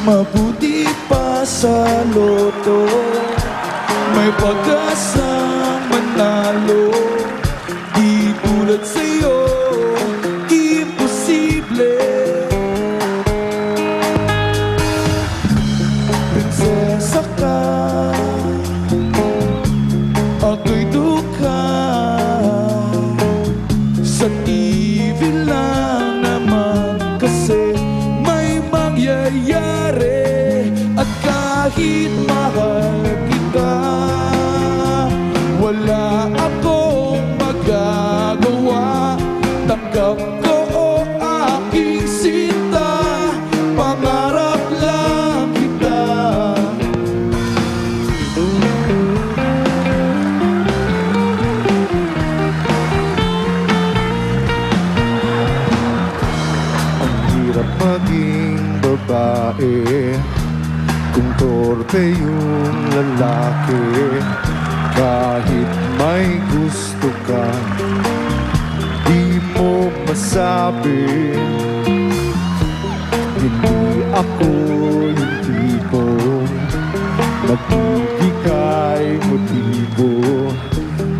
Mabuti pa sa loto, may pag-asang manalo. Di tulad sa'yo, imposible. Prinsesa ka, ako'y dukha. Sa TV lang naman kasi may mangyayari. At kahit mahal kita, wala akong magagawa. Tanggap ko o aking sinta, pangarap lang kita. Ang hirap maging babae kung torpe yung lalaki. Kahit may gusto ka, di mo masabi. Hindi ako yung tipong magbibigay motibo.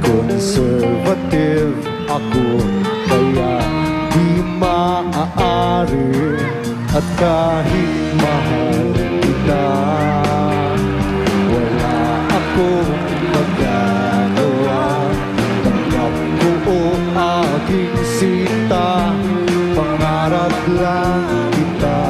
Conservative ako, kaya di maaari. At kahit mahal kita, wala akong magagawa. Tanggap ko o aking sinta, pangarap lang kita.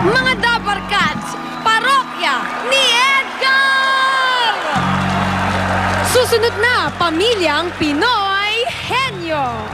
Mga Dabar Cats, parokya ni Edgar! Susunod na, Pamilyang Pinoy Henyo!